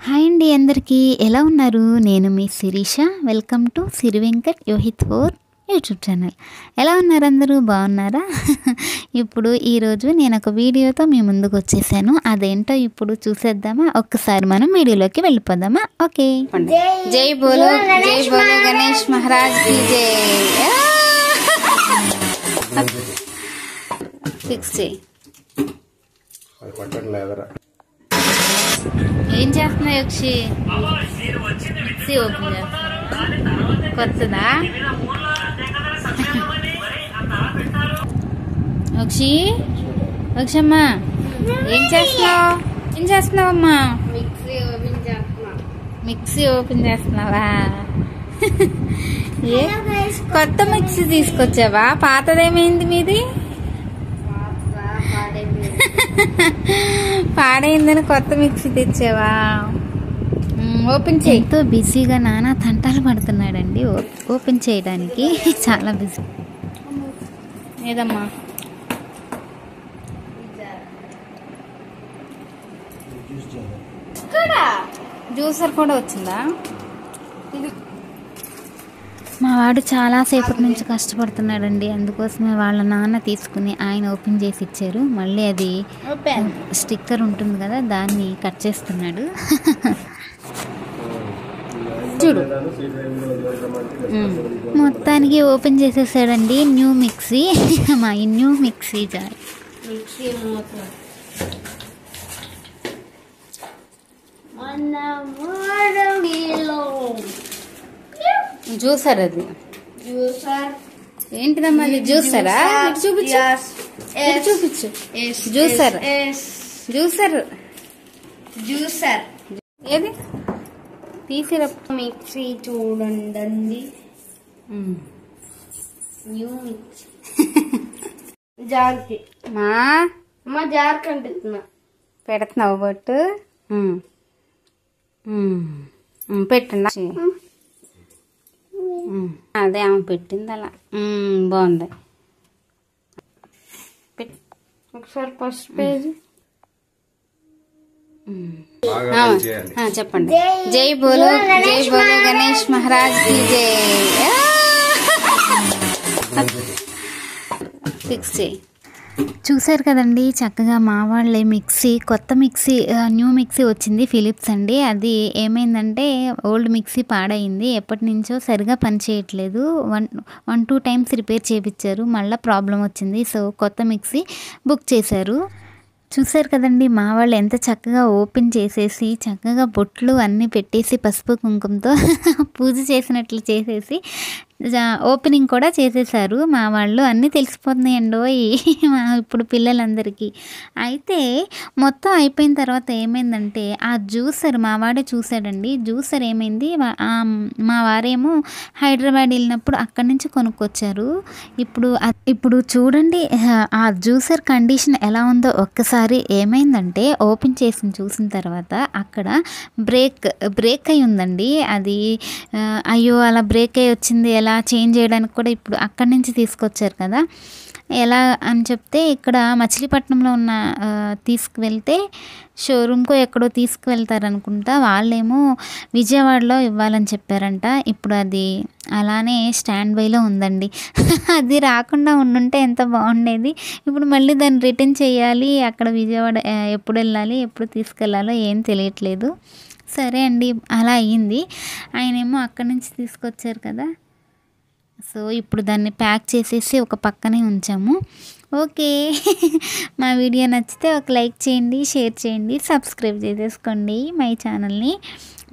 Hi అండి అందరికీ ఎలా ఉన్నారు? నేను మీ Sirisha. Welcome to Siri Venkat Yohith 4 YouTube channel. ఎలా ఉన్నారు అందరూ? బాగున్నారా? ఇప్పుడు ఈరోజు నేను ఒక వీడియోతో మీ ముందుకు వచ్చేసాను. అదేంటో ఇప్పుడు చూసేద్దామా? ఒక్కసారి మనం వీడియోలోకి వెళ్ళిపోదామా? ఓకే. జై బోలో గణేష్ మహారాజ్ కి జై. ఫిక్స్ చేయి. ఏం చేస్తున్నావు యక్షి? మిక్సీ ఓపెన్ చేస్తున్నా. కొత్తదా యక్షి? యక్షమ్మా ఏం చేస్తున్నావమ్మా? మిక్సీ ఓపెన్ చేస్తున్నావా? ఏ కొత్త మిక్సీ తీసుకొచ్చావా? పాతదేమైంది మీది? పాడైందని కొత్త మిక్సీ తెచ్చావా? ఓపెన్ చేయి. ఎంతో బిజీగా నానా తంటాలు పడుతున్నాడండి ఓపెన్ చేయడానికి. చాలా బిజీ. ఏదమ్మా జ్యూసర్ కూడా వచ్చిందా? మా వాడు చాలాసేపటి నుంచి కష్టపడుతున్నాడండి. అందుకోసమే వాళ్ళ నాన్న తీసుకుని ఆయన ఓపెన్ చేసి ఇచ్చారు. మళ్ళీ అది స్టిక్కర్ ఉంటుంది కదా, దాన్ని కట్ చేస్తున్నాడు. చూడు, మొత్తానికి ఓపెన్ చేసేసాడండి న్యూ మిక్సీ. మా న్యూ మిక్సీ జార్. జ్యూసర్ అది. ఏంటిదమ్మా అది? జ్యూసరా? చూపించు. జ్యూసర్ ఏది? తీసిరా. మిక్సీ చూడండి. New mixie. జార్కి మా జార్ కంటున్నా. పెడుతున్నావు బొట్టు? పెట్టండి. అదే ఆమె పెట్టింది అలా. బాగుంది. ఒకసారి ఫస్ట్ పేజ్ చెప్పండి. జై బోలో గణేష్ మహారాజ్ కి జై. ఫిక్స్ చేయి. చూసారు కదండి, చక్కగా మా వాళ్ళే మిక్సీ, కొత్త మిక్సీ, న్యూ మిక్సీ వచ్చింది ఫిలిప్స్ అండి. అది ఏమైందంటే ఓల్డ్ మిక్సీ పాడైంది. ఎప్పటి నుంచో సరిగా పనిచేయట్లేదు. 1-2 టైమ్స్ రిపేర్ చేయించారు. మళ్ళీ ప్రాబ్లం వచ్చింది. సో కొత్త మిక్సీ బుక్ చేశారు. చూసారు కదండి, మా వాళ్ళు ఎంత చక్కగా ఓపెన్ చేసేసి చక్కగా బొట్లు అన్నీ పెట్టేసి పసుపు కుంకుమతో పూజ చేసినట్లు చేసేసి ఓపెనింగ్ కూడా చేసేసారు. మా వాళ్ళు అన్నీ తెలిసిపోతున్నాయండో ఇప్పుడు పిల్లలందరికీ. అయితే మొత్తం అయిపోయిన తర్వాత ఏమైందంటే ఆ జ్యూసర్ మా వాడే చూసాడండి. జ్యూసర్ ఏమైంది, మా వారేమో హైదరాబాద్ వెళ్ళినప్పుడు అక్కడి నుంచి కొనుక్కొచ్చారు. ఇప్పుడు చూడండి ఆ జ్యూసర్ కండిషన్ ఎలా ఉందో ఒక్కసారి. ఏమైందంటే ఓపెన్ చేసి చూసిన తర్వాత అక్కడ బ్రేక్ అయి ఉందండి. అది అయ్యో అలా బ్రేక్ అయ్యి వచ్చింది, ఎలా చేంజ్ చేయడానికి కూడా ఇప్పుడు అక్కడి నుంచి తీసుకొచ్చారు కదా. ఎలా అని చెప్తే ఇక్కడ మచిలీపట్నంలో ఉన్న తీసుకువెళ్తే షోరూమ్కో ఎక్కడో తీసుకువెళ్తారనుకుంటా. వాళ్ళేమో విజయవాడలో ఇవ్వాలని చెప్పారంట. ఇప్పుడు అది అలానే స్టాండ్ బైలో ఉందండి. అది రాకుండా ఉండుంటే ఎంత బాగుండేది. ఇప్పుడు మళ్ళీ దాన్ని రిటర్న్ చేయాలి. అక్కడ విజయవాడ ఎప్పుడు వెళ్ళాలి, ఎప్పుడు తీసుకెళ్ళాలో ఏం తెలియట్లేదు. సరే అండి, అలా అయ్యింది. ఆయనేమో అక్కడి నుంచి తీసుకొచ్చారు కదా. సో ఇప్పుడు దాన్ని ప్యాక్ చేసేసి ఒక పక్కనే ఉంచాము. ఓకే. మా వీడియో నచ్చితే ఒక లైక్ చేయండి, షేర్ చేయండి, సబ్స్క్రైబ్ చేసేసుకోండి మై ఛానల్ని.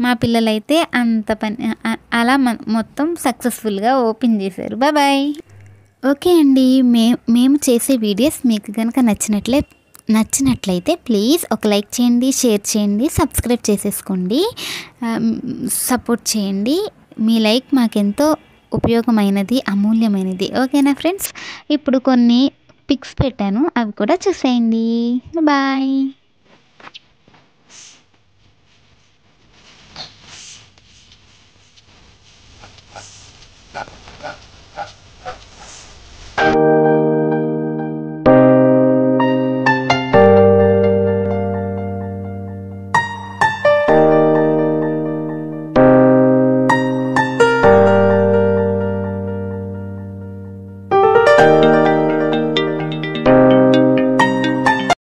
మా పిల్లలైతే అంత పని అలా మొత్తం సక్సెస్ఫుల్గా ఓపెన్ చేశారు. బాయ్. ఓకే అండి, మేము చేసే వీడియోస్ మీకు కనుక నచ్చినట్లయితే ప్లీజ్ ఒక లైక్ చేయండి, షేర్ చేయండి, సబ్స్క్రైబ్ చేసేసుకోండి, సపోర్ట్ చేయండి. మీ లైక్ మాకెంతో ఉపయోగమైనది, అమూల్యమైనది. ఓకేనా ఫ్రెండ్స్? ఇప్పుడు కొన్ని పిక్స్ పెట్టాను, అవి కూడా చూసేయండి. బాయ్.